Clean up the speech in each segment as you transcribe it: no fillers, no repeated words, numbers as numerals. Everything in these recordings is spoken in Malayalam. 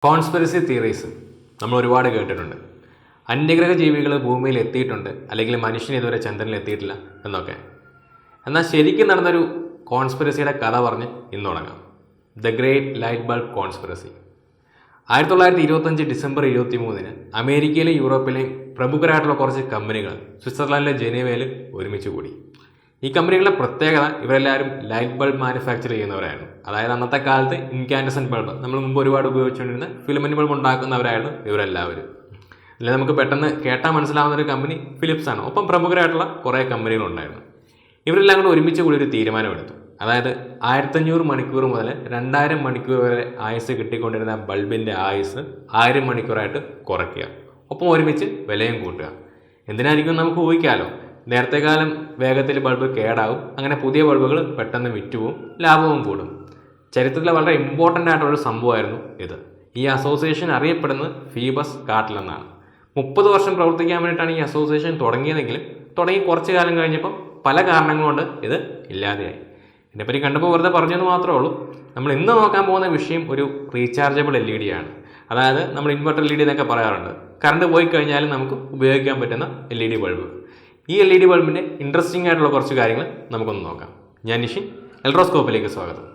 കോൺസ്പിറസി തിയറീസ് നമ്മൾ ഒരുപാട് കേട്ടിട്ടുണ്ട്. അന്യഗ്രഹ ജീവികൾ ഭൂമിയിൽ എത്തിയിട്ടുണ്ട്, അല്ലെങ്കിൽ മനുഷ്യൻ ഇതുവരെ ചന്ദ്രനിൽ എത്തിയിട്ടില്ല എന്നൊക്കെ. എന്നാൽ ശരിക്കും നടന്നൊരു കോൺസ്പിറസിയുടെ കഥ പറഞ്ഞ് ഇന്ന് തുടങ്ങാം. The great light bulb conspiracy. 1925 December 23 അമേരിക്കയിലെയും യൂറോപ്പിലെയും പ്രമുഖരായിട്ടുള്ള കുറച്ച് കമ്പനികൾ സ്വിറ്റ്സർലൻഡിലെ ജനീവയിൽ ഒരുമിച്ച് കൂടി. ഈ കമ്പനികളുടെ പ്രത്യേകത, ഇവരെല്ലാവരും ലൈറ്റ് ബൾബ് മാനുഫാക്ചർ ചെയ്യുന്നവരായിരുന്നു. അതായത് അന്നത്തെ കാലത്ത് ഇൻകാൻഡസെന്റ് ബൾബ്, നമ്മൾ മുമ്പ് ഒരുപാട് ഉപയോഗിച്ചുകൊണ്ടിരുന്ന ഫിലമെന്റ് ബൾബ് ഉണ്ടാക്കുന്നവരായിരുന്നു ഇവരെല്ലാവരും. അല്ലെങ്കിൽ നമുക്ക് പെട്ടെന്ന് കേട്ടാൽ മനസ്സിലാവുന്ന ഒരു കമ്പനി ഫിലിപ്സ് ആണ്. ഒപ്പം പ്രമുഖരായിട്ടുള്ള കുറേ കമ്പനികളുണ്ടായിരുന്നു. ഇവരെല്ലാം കൂടെ ഒരുമിച്ച് കൂടി ഒരു തീരുമാനമെടുത്തു. അതായത് 1500 മണിക്കൂർ മുതൽ 2000 മണിക്കൂർ വരെ ആയുസ് കിട്ടിക്കൊണ്ടിരുന്ന ബൾബിൻ്റെ ആയുസ് 1000 മണിക്കൂറായിട്ട് കുറയ്ക്കുക. ഒപ്പം ഒരുമിച്ച് വിലയും കൂട്ടുക. എന്തിനായിരിക്കും നമുക്ക് ഊഹിക്കാമല്ലോ. നേരത്തെ കാലം വേഗത്തിൽ ബൾബ് കേടാവും, അങ്ങനെ പുതിയ ബൾബുകൾ പെട്ടെന്ന് വിറ്റുപോകും, ലാഭവും കൂടും. ചരിത്രത്തിലെ വളരെ ഇമ്പോർട്ടൻ്റ് ആയിട്ടുള്ളൊരു സംഭവമായിരുന്നു ഇത്. ഈ അസോസിയേഷൻ അറിയപ്പെടുന്നത് ഫീബസ് കാർട്ടൽ എന്നാണ്. 30 വർഷം പ്രവർത്തിക്കാൻ വേണ്ടിയിട്ടാണ് ഈ അസോസിയേഷൻ തുടങ്ങിയതെങ്കിലും തുടങ്ങി കുറച്ച് കാലം കഴിഞ്ഞപ്പം പല കാരണങ്ങൾ കൊണ്ട് ഇത് ഇല്ലാതെയായി. ഇതിനെപ്പറ്റി കണ്ടപ്പോൾ വെറുതെ പറഞ്ഞെന്ന് മാത്രമേ ഉള്ളൂ. നമ്മൾ ഇന്ന് നോക്കാൻ പോകുന്ന വിഷയം ഒരു റീചാർജബിൾ LED ആണ്. അതായത് നമ്മൾ ഇൻവെർട്ടർ LED എന്നൊക്കെ പറയാറുണ്ട്. കറണ്ട് പോയി കഴിഞ്ഞാലും നമുക്ക് ഉപയോഗിക്കാൻ പറ്റുന്ന LED ബൾബ്. ഈ LED ബൾബിൻ്റെ ഇൻട്രസ്റ്റിംഗ് ആയിട്ടുള്ള കുറച്ച് കാര്യങ്ങൾ നമുക്കൊന്ന് നോക്കാം. ഞാൻ നിഷിൻ, എലക്ട്രോസ്കോപ്പിലേക്ക് സ്വാഗതം.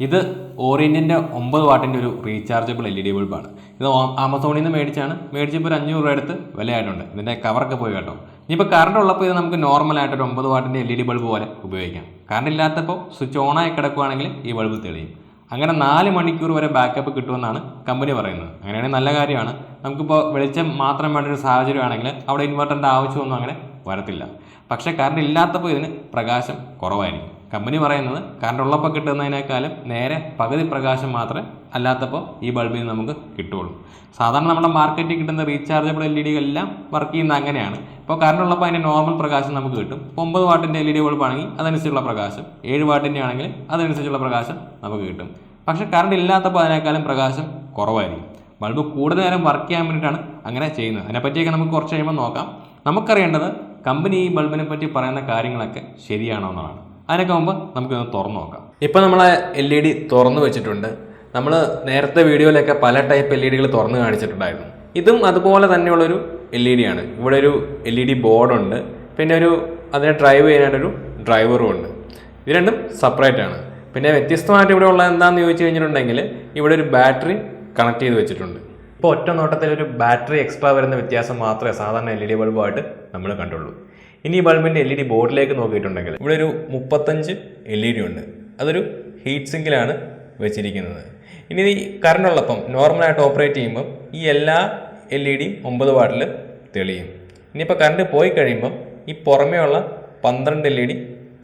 ഇത് ഓറിയന്റിൻ്റെ 9 വാട്ടിൻ്റെ ഒരു റീചാർജബിൾ LED ബൾബാണ്. ഇത് ആമസോണിൽ നിന്ന് മേടിച്ചപ്പോൾ ഒരു 500 രൂപ അടുത്ത് വിലയായിട്ടുണ്ട്. ഇതിൻ്റെ കവറൊക്കെ പോയി കേട്ടോ. ഇനിയിപ്പോൾ കറണ്ട് ഉള്ളപ്പോൾ ഇത് നമുക്ക് നോർമലായിട്ടൊരു 9 വാട്ടിൻ്റെ LED ബൾബ് പോലെ ഉപയോഗിക്കാം. കറണ്ട് ഇല്ലാത്തപ്പോൾ സ്വിച്ച് ഓണായി കിടക്കുകയാണെങ്കിൽ ഈ ബൾബ് തെളിയും. അങ്ങനെ 4 മണിക്കൂർ വരെ ബാക്കപ്പ് കിട്ടുമെന്നാണ് കമ്പനി പറയുന്നത്. അങ്ങനെയാണെങ്കിൽ നല്ല കാര്യമാണ്. നമുക്കിപ്പോൾ വെളിച്ചം മാത്രം വേണ്ട ഒരു സാഹചര്യമാണെങ്കിൽ അവിടെ ഇൻവെർട്ടറിൻ്റെ ആവശ്യമൊന്നും അങ്ങനെ വരത്തില്ല. പക്ഷേ കറണ്ട് ഇല്ലാത്തപ്പോൾ ഇതിന് പ്രകാശം കുറവായിരിക്കും. കമ്പനി പറയുന്നത് കറണ്ട് ഉള്ളപ്പോൾ കിട്ടുന്നതിനേക്കാളും നേരെ പകുതി പ്രകാശം മാത്രമേ അല്ലാത്തപ്പോൾ ഈ ബൾബിൽ നിന്ന് നമുക്ക് കിട്ടുള്ളൂ. സാധാരണ നമ്മുടെ മാർക്കറ്റിൽ കിട്ടുന്ന റീചാർജബിൾ LED എല്ലാം വർക്ക് ചെയ്യുന്നത് അങ്ങനെയാണ്. ഇപ്പോൾ കറണ്ട് ഉള്ളപ്പോൾ അതിൻ്റെ നോർമൽ പ്രകാശം നമുക്ക് കിട്ടും. 9 വാട്ടിൻ്റെ LED ബൾബ് ആണെങ്കിൽ അതനുസരിച്ചുള്ള പ്രകാശം, 7 വാട്ടിൻ്റെ ആണെങ്കിൽ അതനുസരിച്ചുള്ള പ്രകാശം നമുക്ക് കിട്ടും. പക്ഷേ കറണ്ട് ഇല്ലാത്തപ്പോൾ അതിനേക്കാളും പ്രകാശം കുറവായിരിക്കും. ബൾബ് കൂടുതൽ നേരം വർക്ക് ചെയ്യാൻ വേണ്ടിയിട്ടാണ് അങ്ങനെ ചെയ്യുന്നത്. അതിനെപ്പറ്റിയൊക്കെ നമുക്ക് കുറച്ച് കഴിയുമ്പോൾ നോക്കാം. നമുക്കറിയേണ്ടത് കമ്പനി ഈ ബൾബിനെ പറ്റി പറയുന്ന കാര്യങ്ങളൊക്കെ ശരിയാണോ എന്നാണ്. അതിനൊക്കെ മുമ്പ് നമുക്കൊന്ന് തുറന്നു നോക്കാം. ഇപ്പോൾ നമ്മളെ LED തുറന്നു വെച്ചിട്ടുണ്ട്. നമ്മൾ നേരത്തെ വീഡിയോയിലൊക്കെ പല ടൈപ്പ് LEDകൾ തുറന്ന് കാണിച്ചിട്ടുണ്ടായിരുന്നു. ഇതും അതുപോലെ തന്നെയുള്ളൊരു LED ആണ്. ഇവിടെ ഒരു LED ബോർഡുണ്ട്, പിന്നെ അതിനെ ഡ്രൈവ് ചെയ്യാനായിട്ടൊരു ഡ്രൈവറും ഉണ്ട്. ഇത് രണ്ടും സെപ്പറേറ്റ് ആണ്. പിന്നെ വ്യത്യസ്തമായിട്ട് ഇവിടെ ഉള്ളത് എന്താണെന്ന് ചോദിച്ചു കഴിഞ്ഞിട്ടുണ്ടെങ്കിൽ ഇവിടെ ഒരു ബാറ്ററി കണക്ട് ചെയ്ത് വെച്ചിട്ടുണ്ട്. ഇപ്പോൾ ഒറ്റ നോട്ടത്തിൽ ഒരു ബാറ്ററി എക്സ്ട്രാ വരുന്ന വ്യത്യാസം മാത്രമേ സാധാരണ LED ബൾബുമായിട്ട് നമ്മൾ കണ്ടുള്ളൂ. ഇനി ഈ ബൾബിൻ്റെ LED ബോർഡിലേക്ക് നോക്കിയിട്ടുണ്ടെങ്കിൽ ഇവിടെ ഒരു 35 LED ഉണ്ട്. അതൊരു ഹീറ്റ് സിങ്കിലാണ് വെച്ചിരിക്കുന്നത്. ഇനി ഈ കറണ്ട് ഉള്ളപ്പം നോർമലായിട്ട് ഓപ്പറേറ്റ് ചെയ്യുമ്പം ഈ എല്ലാ LEDയും 9 വാട്ടിൽ തെളിയും. ഇനിയിപ്പോൾ കറണ്ട് പോയി കഴിയുമ്പം ഈ പുറമേ ഉള്ള 12 LED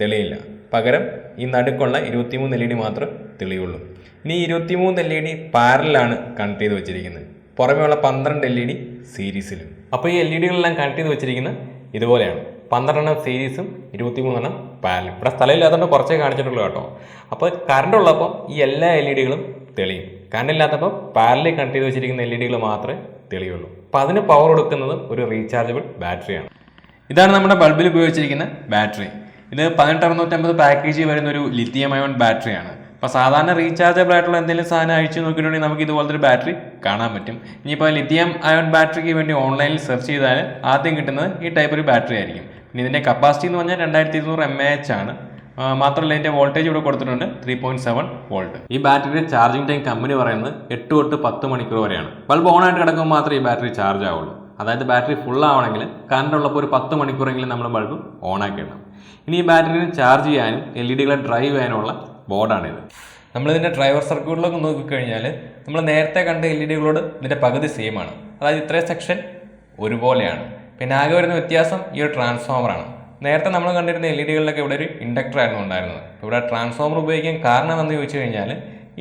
തെളിയില്ല. പകരം ഈ നടുക്കുള്ള 23 LED മാത്രമേ തെളിയുള്ളൂ. ഇനി 23 LED പാരലാണ് കണക്ട് ചെയ്ത് വെച്ചിരിക്കുന്നത്. പുറമേ ഉള്ള 12 LED സീരീസിലും. അപ്പോൾ ഈ LEDകളെല്ലാം കണക്ട് ചെയ്ത് വെച്ചിരിക്കുന്നത് ഇതുപോലെയാണ്. 12 സീരീസും 23 പാരലും. ഇവിടെ സ്ഥലമില്ലാത്തതുകൊണ്ട് കുറച്ചേ കാണിച്ചിട്ടുള്ളൂ കേട്ടോ. അപ്പോൾ കറണ്ട് ഉള്ളപ്പോൾ ഈ എല്ലാ LEDകളും തെളിയും. കറണ്ട് ഇല്ലാത്തപ്പോൾ പാരലിൽ കണക്ട് ചെയ്ത് വെച്ചിരിക്കുന്ന LEDകൾ മാത്രമേ തെളിയുള്ളൂ. അപ്പോൾ അതിന് പവർ കൊടുക്കുന്നത് ഒരു റീചാർജബിൾ ബാറ്ററിയാണ്. ഇതാണ് നമ്മുടെ ബൾബിൽ ഉപയോഗിച്ചിരിക്കുന്ന ബാറ്ററി. ഇത് 1850 പാക്കേജിൽ വരുന്ന ഒരു ലിഥിയം അയോൺ ബാറ്ററിയാണ്. അപ്പോൾ സാധാരണ റീചാർജബിൾ ആയിട്ടുള്ള എന്തെങ്കിലും സാധനം അഴിച്ചു നോക്കിയിട്ടുണ്ടെങ്കിൽ നമുക്ക് ഇതുപോലത്തെ ഒരു ബാറ്ററി കാണാൻ പറ്റും. ഇനിയിപ്പോൾ ലിഥിയം അയോൺ ബാറ്ററിക്ക് വേണ്ടി ഓൺലൈനിൽ സെർച്ച് ചെയ്താൽ ആദ്യം കിട്ടുന്നത് ഈ ടൈപ്പ് ഒരു ബാറ്ററി ആയിരിക്കും. ഇനി ഇതിൻ്റെ കപ്പാസിറ്റി എന്ന് പറഞ്ഞാൽ 2200 mAh ആണ്. മാത്രമല്ല ഇതിൻ്റെ വോൾട്ടേജ് ഇവിടെ കൊടുത്തിട്ടുണ്ട് 3.7 വോൾട്ട്. ഈ ബാറ്ററിയുടെ ചാർജിങ് ടൈം കമ്പനി പറയുന്നത് 8 തൊട്ട് 10 മണിക്കൂർ വരെയാണ്. ബൾബ് ഓൺ ആയിട്ട് കിടക്കുമ്പോൾ മാത്രമേ ഈ ബാറ്ററി ചാർജ് ആവുള്ളൂ. അതായത് ബാറ്ററി ഫുൾ ആവണമെങ്കിൽ കറണ്ട് ഉള്ളപ്പോൾ ഒരു 10 മണിക്കൂറെങ്കിലും നമ്മൾ ബൾബ് ഓൺ ആക്കിയിടണം. ഇനി ഈ ബാറ്ററിനെ ചാർജ് ചെയ്യാനും LEDകളെ ഡ്രൈവ് ചെയ്യാനുമുള്ള ബോർഡാണിത്. നമ്മളിതിൻ്റെ ഡ്രൈവർ സർക്യൂട്ടിലൊക്കെ നോക്കിക്കഴിഞ്ഞാൽ നമ്മൾ നേരത്തെ കണ്ട LEDകളോട് ഇതിൻ്റെ പകുതി സെയിം ആണ്. അതായത് ഇത്രയും സെക്ഷൻ ഒരുപോലെയാണ്. പിന്നെ ആകെ വരുന്ന വ്യത്യാസം ഈ ഒരു ട്രാൻസ്ഫോമറാണ്. നേരത്തെ നമ്മൾ കണ്ടിരുന്ന LEDകളിലൊക്കെ ഇവിടെ ഒരു ഇൻഡക്ടർ ആയിരുന്നു ഉണ്ടായിരുന്നത്. ഇവിടെ ട്രാൻസ്ഫോമർ ഉപയോഗിക്കാൻ കാരണം എന്ന് ചോദിച്ചു കഴിഞ്ഞാൽ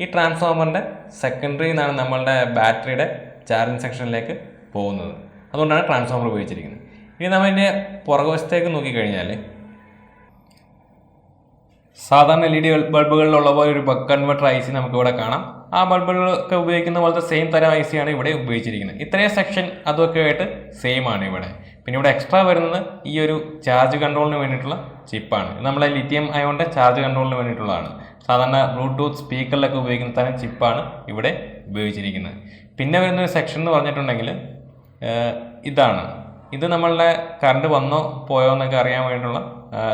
ഈ ട്രാൻസ്ഫോമറിൻ്റെ സെക്കൻഡറി നിന്നാണ് നമ്മളുടെ ബാറ്ററിയുടെ ചാർജിങ് സെക്ഷനിലേക്ക് പോകുന്നത്. അതുകൊണ്ടാണ് ട്രാൻസ്ഫോമർ ഉപയോഗിച്ചിരിക്കുന്നത്. ഇനി നമ്മൾ ഇതിൻ്റെ പുറകുവശത്തേക്ക് നോക്കിക്കഴിഞ്ഞാൽ സാധാരണ LED ബൾബുകളിലുള്ള പോലെ ഒരു ബക്ക് കൺവെർട്ടർ IC നമുക്ക് ഇവിടെ കാണാം. ആ ബൾബുകളൊക്കെ ഉപയോഗിക്കുന്ന പോലത്തെ സെയിം തരം IC ആണ് ഇവിടെ ഉപയോഗിച്ചിരിക്കുന്നത്. ഇത്രയും സെക്ഷൻ അതൊക്കെ ആയിട്ട് സെയിം ആണ് ഇവിടെ. പിന്നെ ഇവിടെ എക്സ്ട്രാ വരുന്നത് ഈ ഒരു ചാർജ് കൺട്രോളിന് വേണ്ടിയിട്ടുള്ള ചിപ്പാണ്. ഇത് നമ്മളെ ലിഥിയം അയോണിന്റെ ചാർജ് കൺട്രോളിന് വേണ്ടിയിട്ടുള്ളതാണ്. സാധാരണ ബ്ലൂടൂത്ത് സ്പീക്കറിലൊക്കെ ഉപയോഗിക്കുന്ന തരം ചിപ്പാണ് ഇവിടെ ഉപയോഗിച്ചിരിക്കുന്നത്. പിന്നെ വരുന്നൊരു സെക്ഷൻ എന്ന് പറഞ്ഞിട്ടുണ്ടെങ്കിൽ ഇതാണ്. ഇത് നമ്മളുടെ കറണ്ട് വന്നോ പോയോ എന്നൊക്കെ അറിയാൻ വേണ്ടിയിട്ടുള്ള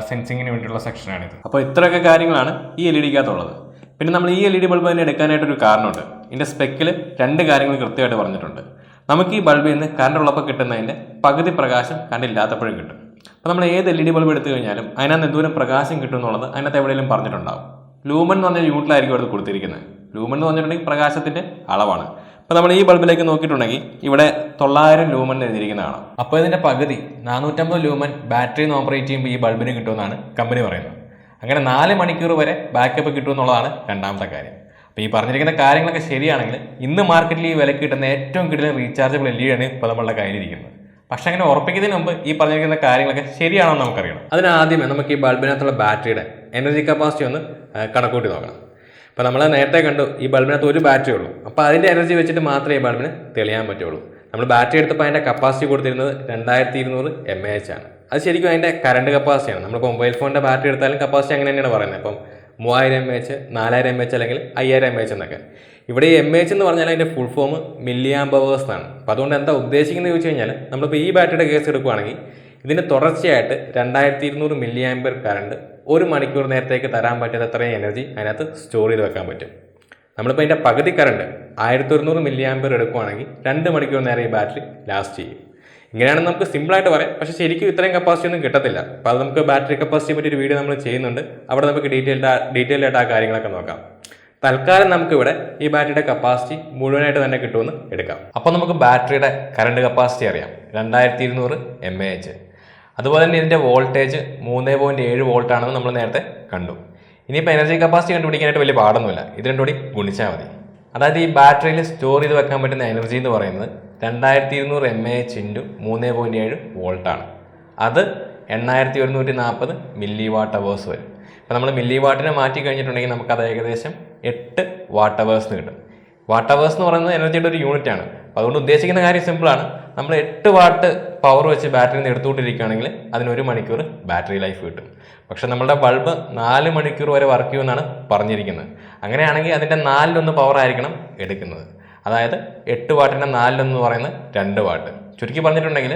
സെൻസിങ്ങിന് വേണ്ടിയിട്ടുള്ള സെക്ഷനാണിത്. അപ്പോൾ ഇത്രയൊക്കെ കാര്യങ്ങളാണ് ഈ LEDക്കകത്തുള്ളത്. പിന്നെ നമ്മൾ ഈ LED ബൾബ് തന്നെ എടുക്കാനായിട്ടൊരു കാരണമുണ്ട്. ഇതിൻ്റെ സ്പെക്കിൽ 2 കാര്യങ്ങൾ കൃത്യമായിട്ട് പറഞ്ഞിട്ടുണ്ട്. നമുക്ക് ഈ ബൾബിൽ നിന്ന് കറണ്ട് ഉള്ളപ്പോൾ കിട്ടുന്നതിൻ്റെ പകുതി പ്രകാശം കറണ്ടില്ലാത്തപ്പോഴും കിട്ടും. അപ്പോൾ നമ്മൾ ഏത് LED ബൾബ് എടുത്തു കഴിഞ്ഞാലും അതിനകത്ത് എന്തോരം പ്രകാശം കിട്ടും എന്നുള്ളത് അതിനകത്ത് എവിടെയെങ്കിലും പറഞ്ഞിട്ടുണ്ടാവും. ലൂമൻ എന്ന് പറഞ്ഞ യൂണിറ്റിലായിരിക്കും അവിടെ കൊടുത്തിരിക്കുന്നത്. ലൂമൻ എന്ന് പറഞ്ഞിട്ടുണ്ടെങ്കിൽ പ്രകാശത്തിൻ്റെ അളവാണ്. അപ്പോൾ നമ്മൾ ഈ ബൾബിലേക്ക് നോക്കിയിട്ടുണ്ടെങ്കിൽ ഇവിടെ 900 ലൂമൻ എഴുതിയിരിക്കുന്ന കാണാം. അപ്പോൾ ഇതിൻ്റെ പകുതി 450 ലൂമൻ ബാറ്ററിന്ന് ഓപ്പറേറ്റ് ചെയ്യുമ്പോൾ ഈ ബൾബിന് കിട്ടുമെന്നാണ് കമ്പനി പറയുന്നത്. അങ്ങനെ 4 മണിക്കൂർ വരെ ബാക്കപ്പ് കിട്ടുമെന്നുള്ളതാണ് രണ്ടാമത്തെ കാര്യം. അപ്പോൾ ഈ പറഞ്ഞിരിക്കുന്ന കാര്യങ്ങളൊക്കെ ശരിയാണെങ്കിൽ ഇന്ന് മാർക്കറ്റിൽ ഈ വിലക്ക് കിട്ടുന്ന ഏറ്റവും കിട്ടുന്ന റീചാർജബിൾ LED ആണ് ഇപ്പോൾ നമ്മളുടെ കയ്യിലിരിക്കുന്നത്. പക്ഷെ അങ്ങനെ ഉറപ്പിക്കുന്നതിന് മുമ്പ് ഈ പറഞ്ഞിരിക്കുന്ന കാര്യങ്ങളൊക്കെ ശരിയാണോ എന്ന് നമുക്കറിയണം. അതിനാദ്യമേ നമുക്ക് ഈ ബൾബിനകത്തുള്ള ബാറ്ററിയുടെ എനർജി കപ്പാസിറ്റി ഒന്ന് കണക്കൂട്ടി നോക്കണം. അപ്പോൾ നമ്മൾ നേരത്തെ കണ്ടു ഈ ബൾബിനകത്ത് ഒരു ബാറ്ററി ഉള്ളൂ. അപ്പോൾ അതിൻ്റെ എനർജി വെച്ചിട്ട് മാത്രമേ ഈ ബൾബിന് തെളിയാൻ പറ്റുള്ളൂ. നമ്മൾ ബാറ്ററി എടുത്തപ്പോൾ അതിൻ്റെ കപ്പാസിറ്റി കൊടുത്തിരുന്നത് 2200 mAh ആണ്. അത് ശരിക്കും അതിൻ്റെ കറണ്ട് കപ്പാസിറ്റിയാണ്. നമ്മളിപ്പോൾ മൊബൈൽ ഫോണിൻ്റെ ബാറ്ററി എടുത്താലും കപ്പാസിറ്റി അങ്ങനെ തന്നെയാണ് പറയുന്നത്. അപ്പം 3000 mAh, 4000 mAh അല്ലെങ്കിൽ 5000 mAh എന്നൊക്കെ. ഇവിടെ ഈ mAh എന്ന് പറഞ്ഞാൽ അതിൻ്റെ full form milli amp hours എന്നാണ്. അപ്പോൾ അതുകൊണ്ട് എന്താ ഉദ്ദേശിക്കുന്നത് ചോദിച്ചു കഴിഞ്ഞാൽ നമ്മളിപ്പോൾ ഈ ബാറ്ററിയുടെ കേസ് എടുക്കുകയാണെങ്കിൽ ഇതിന് തുടർച്ചയായിട്ട് 2200 മില്ലി ആംപിയർ കറണ്ട് 1 മണിക്കൂർ നേരത്തേക്ക് തരാൻ പറ്റാത്ത അത്രയും എനർജി അതിനകത്ത് സ്റ്റോർ ചെയ്ത് വെക്കാൻ പറ്റും. നമ്മളിപ്പോൾ അതിൻ്റെ പകുതി കറണ്ട് 1100 മില്ലി ആംപിയർ എടുക്കുകയാണെങ്കിൽ 2 മണിക്കൂർ നേരം ഈ ബാറ്ററി ലാസ്റ്റ് ചെയ്യും. ഇങ്ങനെയാണെന്ന് നമുക്ക് സിമ്പിളായിട്ട് പറയാം. പക്ഷേ ശരിക്കും ഇത്രയും കപ്പാസിറ്റി ഒന്നും കിട്ടത്തില്ല. അപ്പോൾ അത് നമുക്ക് ബാറ്ററി കപ്പാസിറ്റിയെ പറ്റി ഒരു വീഡിയോ നമ്മൾ ചെയ്യുന്നുണ്ട്. അവിടെ നമുക്ക് ഡീറ്റെയിൽഡ് ആയിട്ട് ആ കാര്യങ്ങളൊക്കെ നോക്കാം. തൽക്കാലം നമുക്കിവിടെ ഈ ബാറ്ററിയുടെ കപ്പാസിറ്റി മുഴുവനായിട്ട് തന്നെ കിട്ടുമെന്ന് എടുക്കാം. അപ്പോൾ നമുക്ക് ബാറ്ററിയുടെ കറണ്ട് കപ്പാസിറ്റി അറിയാം, 2200 mAh. അതുപോലെ തന്നെ ഇതിൻ്റെ വോൾട്ടേജ് 3.7 വോൾട്ട് ആണെന്ന് നമ്മൾ നേരത്തെ കണ്ടു. ഇനിയിപ്പോൾ എനർജി കപ്പാസിറ്റി കണ്ടുപിടിക്കാനായിട്ട് വലിയ പാടൊന്നുമില്ല. ഇത് രണ്ടും കൂടി ഗുണിച്ചാൽ മതി. അതായത് ഈ ബാറ്ററിയിൽ സ്റ്റോർ ചെയ്ത് വെക്കാൻ പറ്റുന്ന എനർജി എന്ന് പറയുന്നത് 2200 mAh × 3.7 വോൾട്ടാണ്. അത് 8140 മില്ലി വാട്ട് അവേഴ്സ് വരും. അപ്പോൾ നമ്മൾ മില്ലി വാട്ടിനെ മാറ്റി കഴിഞ്ഞിട്ടുണ്ടെങ്കിൽ നമുക്കത് ഏകദേശം 8 വാട്ട് അവേഴ്സ് കിട്ടും. വാട്ട് അവേഴ്സ് എന്ന് പറയുന്നത് എനർജിയുടെ ഒരു യൂണിറ്റ് ആണ്. അപ്പോൾ അതുകൊണ്ട് ഉദ്ദേശിക്കുന്ന കാര്യം സിമ്പിളാണ്. നമ്മൾ 8 വാട്ട് പവർ വെച്ച് ബാറ്ററിയിൽ നിന്ന് എടുത്തുകൊണ്ടിരിക്കുകയാണെങ്കിൽ അതിന് 1 മണിക്കൂർ ബാറ്ററി ലൈഫ് കിട്ടും. പക്ഷെ നമ്മുടെ ബൾബ് 4 മണിക്കൂർ വരെ വർക്ക് ചെയ്യുമെന്നാണ് പറഞ്ഞിരിക്കുന്നത്. അങ്ങനെയാണെങ്കിൽ അതിൻ്റെ 4/1 പവർ ആയിരിക്കണം എടുക്കുന്നത്. അതായത് 8 വാട്ടിൻ്റെ 4/1 എന്ന് പറയുന്നത് 2 വാട്ട്. ചുരുക്കി പറഞ്ഞിട്ടുണ്ടെങ്കിൽ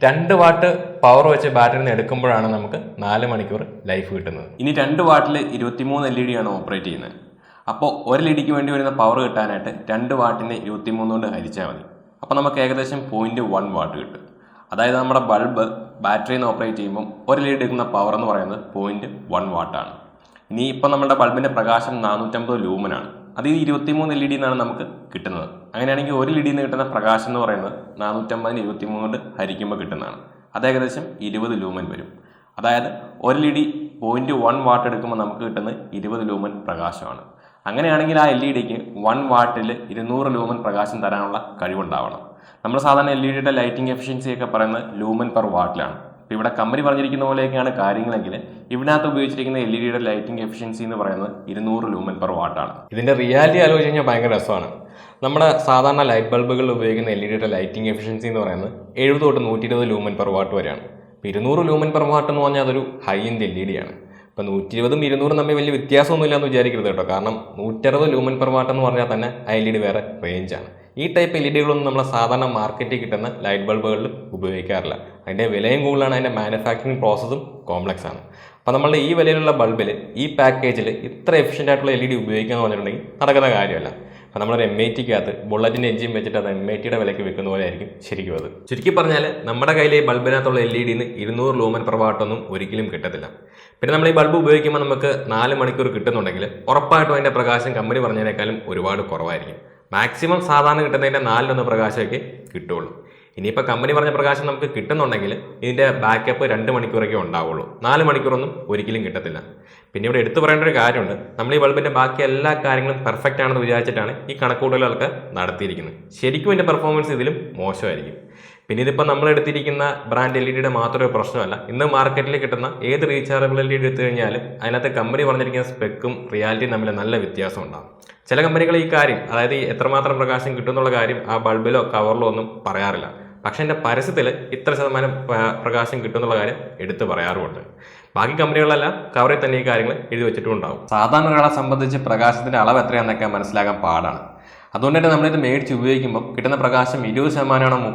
2 വാട്ട് പവർ വെച്ച് ബാറ്ററിയിൽ നിന്ന് എടുക്കുമ്പോഴാണ് നമുക്ക് 4 മണിക്കൂർ ലൈഫ് കിട്ടുന്നത്. ഇനി 2 വാട്ടിൽ 23 LED ആണ് ഓപ്പറേറ്റ് ചെയ്യുന്നത്. അപ്പോൾ ഒരു LEDക്ക് വേണ്ടി വരുന്ന പവർ കിട്ടാനായിട്ട് 2 വാട്ടിനെ 23 കൊണ്ട് ഹരിച്ചാൽ മതി. അപ്പോൾ നമുക്ക് ഏകദേശം 0.1 വാട്ട് കിട്ടും. അതായത് നമ്മുടെ ബൾബ് ബാറ്ററിയിൽ നിന്ന് ഓപ്പറേറ്റ് ചെയ്യുമ്പോൾ ഒരു LED എടുക്കുന്ന പവർ എന്ന് പറയുന്നത് 0.1 വാട്ടാണ്. ഇനി ഇപ്പോൾ നമ്മുടെ ബൾബിൻ്റെ പ്രകാശം 450 ലൂമനാണ്. അത് ഈ 23 LED എന്നാണ് നമുക്ക് കിട്ടുന്നത്. അങ്ങനെയാണെങ്കിൽ ഒരു LED നിന്ന് കിട്ടുന്ന പ്രകാശം എന്ന് പറയുന്നത് 450 23 കൊണ്ട് ഹരിക്കുമ്പോൾ കിട്ടുന്നതാണ്. അത് ഏകദേശം 20 ലൂമൻ വരും. അതായത് ഒരു LED 0.1 വാട്ട് എടുക്കുമ്പോൾ നമുക്ക് കിട്ടുന്നത് 20 ലൂമൻ പ്രകാശമാണ്. അങ്ങനെയാണെങ്കിൽ ആ LEDക്ക് 1 വാട്ടിൽ 200 ലൂമൻ പ്രകാശം തരാനുള്ള കഴിവുണ്ടാവണം. നമ്മൾ സാധാരണ LEDയുടെ ലൈറ്റിംഗ് എഫിഷ്യൻസി ഒക്കെ പറയുന്നത് ലൂമൻ പെർ വാട്ടിലാണ്. ഇപ്പോൾ ഇവിടെ കമ്പനി പറഞ്ഞിരിക്കുന്ന പോലെയൊക്കെയാണ് കാര്യങ്ങളെങ്കിൽ ഇതിനകത്ത് ഉപയോഗിച്ചിരിക്കുന്ന LEDയുടെ ലൈറ്റിംഗ് എഫിഷ്യൻസി എന്ന് പറയുന്നത് 200 ലൂമൻ പെർ വാട്ടാണ്. ഇതിൻ്റെ റിയാലിറ്റി ആലോചിച്ച് കഴിഞ്ഞാൽ ഭയങ്കര രസമാണ്. നമ്മുടെ സാധാരണ ലൈറ്റ് ബൾബുകളിൽ ഉപയോഗിക്കുന്ന LEDയുടെ ലൈറ്റിംഗ് എഫിഷ്യൻസി എന്ന് പറയുന്നത് 70 തൊട്ട് 120 ലൂമൻ പെർ വാട്ട് വരെയാണ്. ഇപ്പോൾ 200 ലൂമൻ പെർ വാട്ട് എന്ന് പറഞ്ഞാൽ അതൊരു ഹൈ എൻഡ് LED ആണ്. ഇപ്പോൾ 120ഉം 200ഉം തമ്മിൽ വലിയ വ്യത്യാസമൊന്നുമില്ല എന്ന് വിചാരിക്കരുത് കേട്ടോ. കാരണം 160 ലൂമൻ പെർ വാട്ട് എന്ന് പറഞ്ഞാൽ തന്നെ ആ LED വേറെ റേഞ്ചാണ്. ഈ ടൈപ്പ് LEDകളൊന്നും നമ്മൾ സാധാരണ മാർക്കറ്റിൽ കിട്ടുന്ന ലൈറ്റ് ബൾബുകളിൽ ഉപയോഗിക്കാറില്ല. അതിൻ്റെ വിലയും കൂടുതലാണ്, അതിൻ്റെ മാനുഫാക്ചറിങ് പ്രോസസ്സും കോംപ്ലക്സ് ആണ്. അപ്പോൾ നമ്മളുടെ ഈ വിലയിലുള്ള ബൾബിൽ ഈ പാക്കേജിൽ ഇത്ര എഫിഷ്യൻ്റ് ആയിട്ടുള്ള LED ഉപയോഗിക്കുക എന്ന് പറഞ്ഞിട്ടുണ്ടെങ്കിൽ നടക്കുന്ന കാര്യമല്ല. അപ്പോൾ നമ്മളൊരു MITക്കകത്ത് ബുള്ളറ്റിൻ്റെ എഞ്ചിൻ വെച്ചിട്ട് അത് MITയുടെ വിലയ്ക്ക് വിൽക്കുന്ന പോലെ ആയിരിക്കും ശരിക്കും അത്. ചുരുക്കി പറഞ്ഞാൽ നമ്മുടെ കയ്യിൽ ഈ ബൾബിനകത്തുള്ള LEDന്ന് 200 ലൂമൻ പെർ വാട്ടൊന്നും ഒരിക്കലും കിട്ടത്തില്ല. പിന്നെ നമ്മൾ ഈ ബൾബ് ഉപയോഗിക്കുമ്പോൾ നമുക്ക് 4 മണിക്കൂർ കിട്ടുന്നുണ്ടെങ്കിൽ ഉറപ്പായിട്ടും അതിൻ്റെ പ്രകാശം കമ്പനി പറഞ്ഞതിനേക്കാളും ഒരുപാട് കുറവായിരിക്കും. മാക്സിമം സാധാരണ കിട്ടുന്നതിൻ്റെ 4/1 പ്രകാശമൊക്കെ കിട്ടുള്ളൂ. ഇനിയിപ്പോൾ കമ്പനി പറഞ്ഞ പ്രകാശം നമുക്ക് കിട്ടുന്നുണ്ടെങ്കിൽ ഇതിൻ്റെ ബാക്കപ്പ് 2 മണിക്കൂറൊക്കെ ഉണ്ടാവുള്ളൂ. 4 മണിക്കൂറൊന്നും ഒരിക്കലും കിട്ടത്തില്ല. പിന്നെ ഇവിടെ എടുത്തു പറയേണ്ട ഒരു കാര്യമുണ്ട്. നമ്മൾ ഈ ബൾബിൻ്റെ ബാക്കി എല്ലാ കാര്യങ്ങളും പെർഫെക്റ്റ് ആണെന്ന് വിചാരിച്ചിട്ടാണ് ഈ കണക്കുകൂട്ടലുകളൊക്കെ നടത്തിയിരിക്കുന്നത്. ശരിക്കും ഇതിൻ്റെ പെർഫോമൻസ് ഇതിലും മോശമായിരിക്കും. പിന്നെ ഇതിപ്പോൾ നമ്മൾ എടുത്തിരിക്കുന്ന ബ്രാൻഡ് LED മാത്രമേ പ്രശ്നമല്ല. ഇന്ന് മാർക്കറ്റിൽ കിട്ടുന്ന ഏത് റീചാർജബിൾ LED എടുത്തു കഴിഞ്ഞാലും അതിനകത്ത് കമ്പനി പറഞ്ഞിരിക്കുന്ന സ്പെക്കും റിയാലിറ്റിയും തമ്മിൽ നല്ല വ്യത്യാസം ഉണ്ടാകും. ചില കമ്പനികൾ ഈ കാര്യം, അതായത് എത്രമാത്രം പ്രകാശം കിട്ടുമെന്നുള്ള കാര്യം ആ ബൾബിലോ കവറിലോ ഒന്നും പറയാറില്ല. പക്ഷേ എൻ്റെ പരസ്യത്തിൽ ഇത്ര ശതമാനം പ്രകാശം കിട്ടുമെന്നുള്ള കാര്യം എടുത്തു പറയാറുമുണ്ട്. ബാക്കി കമ്പനികളെല്ലാം കവറിൽ തന്നെ ഈ കാര്യങ്ങൾ എഴുതി വെച്ചിട്ടുണ്ടാവും. സാധാരണ ഒരാളെ സംബന്ധിച്ച് പ്രകാശത്തിൻ്റെ അളവ് എത്രയാണെന്നൊക്കെ മനസ്സിലാക്കാൻ പാടാണ്. അതുകൊണ്ട് തന്നെ നമ്മളിത് മേടിച്ച് ഉപയോഗിക്കുമ്പോൾ കിട്ടുന്ന പ്രകാശം 20%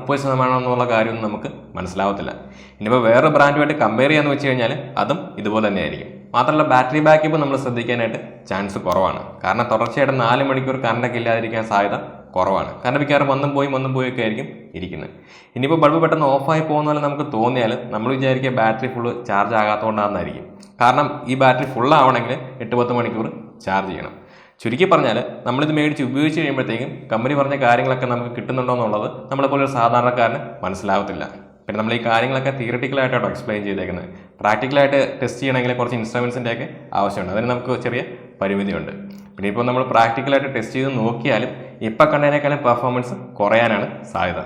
30% എന്നുള്ള കാര്യമൊന്നും നമുക്ക് മനസ്സിലാവത്തില്ല. ഇനിയിപ്പോൾ വേറെ ബ്രാൻഡുമായിട്ട് കമ്പയർ ചെയ്യാന്ന് വെച്ച് കഴിഞ്ഞാൽ അതും ഇതുപോലെ തന്നെ ആയിരിക്കും. മാത്രമല്ല ബാറ്ററി ബാക്കപ്പ് നമ്മൾ ശ്രദ്ധിക്കാനായിട്ട് ചാൻസ് കുറവാണ്. കാരണം തുടർച്ചയായിട്ട് 4 മണിക്കൂർ കറണ്ടൊക്കെ ഇല്ലാതിരിക്കാൻ സാധ്യത കുറവാണ്. കാരണം മിക്കവാറും വന്നും പോയി ഒക്കെ ആയിരിക്കും ഇരിക്കുന്നത്. ഇനിയിപ്പോൾ ബൾബ് പെട്ടെന്ന് ഓഫായി പോകുന്ന പോലെ നമുക്ക് തോന്നിയാൽ നമ്മൾ വിചാരിക്കുക ബാറ്ററി ഫുള്ള് ചാർജ് ആകാത്തതുകൊണ്ടാണെന്നായിരിക്കും. കാരണം ഈ ബാറ്ററി ഫുള്ളാവണമെങ്കിൽ 8-10 മണിക്കൂർ ചാർജ് ചെയ്യണം. ചുരുക്കി പറഞ്ഞാൽ നമ്മളിത് മേടിച്ച് ഉപയോഗിച്ച് കഴിയുമ്പോഴത്തേക്കും കമ്പനി പറഞ്ഞ കാര്യങ്ങളൊക്കെ നമുക്ക് കിട്ടുന്നുണ്ടോ എന്നുള്ളത് നമ്മളെപ്പോലെ ഒരു സാധാരണക്കാരന് മനസ്സിലാവത്തില്ല. പിന്നെ നമ്മൾ ഈ കാര്യങ്ങളൊക്കെ തിയററ്റിക്കലായിട്ടാണ് എക്സ്പ്ലെയിൻ ചെയ്തേക്കുന്നത്. പ്രാക്ടിക്കലായിട്ട് ടെസ്റ്റ് ചെയ്യണമെങ്കിൽ കുറച്ച് ഇൻസ്ട്രുമെൻസിൻ്റെ ഒക്കെ ആവശ്യമുണ്ട്. അതിന് നമുക്ക് ചെറിയ പരിമിതിയുണ്ട്. പിന്നെ ഇപ്പോൾ നമ്മൾ പ്രാക്ടിക്കലായിട്ട് ടെസ്റ്റ് ചെയ്ത് നോക്കിയാലും ഇപ്പം കണ്ടതിനേക്കാളും പെർഫോമൻസ് കുറയാനാണ് സാധ്യത.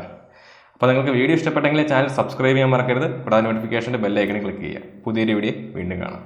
അപ്പോൾ നിങ്ങൾക്ക് വീഡിയോ ഇഷ്ടപ്പെട്ടെങ്കിൽ ചാനൽ സബ്സ്ക്രൈബ് ചെയ്യാൻ മറക്കരുത്. കൂടാതെ നോട്ടിഫിക്കേഷൻ്റെ ബെല്ലൈക്കണിൽ ക്ലിക്ക് ചെയ്യുക. പുതിയൊരു വീഡിയോ വീണ്ടും കാണാം.